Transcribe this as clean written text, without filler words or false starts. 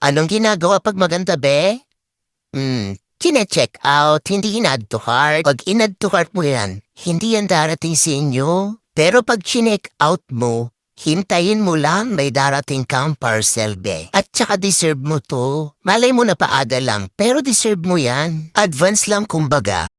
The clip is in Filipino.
Anong ginagawa pag maganda, be? Chine-check out, hindi in-add to cart. Pag in-add to cart mo yan, hindi yan darating sa inyo. Pero pag chinek out mo, hintayin mo lang may darating kang parcel, be. At saka deserve mo to. Malay mo na paada lang, pero deserve mo yan. Advance lang kumbaga.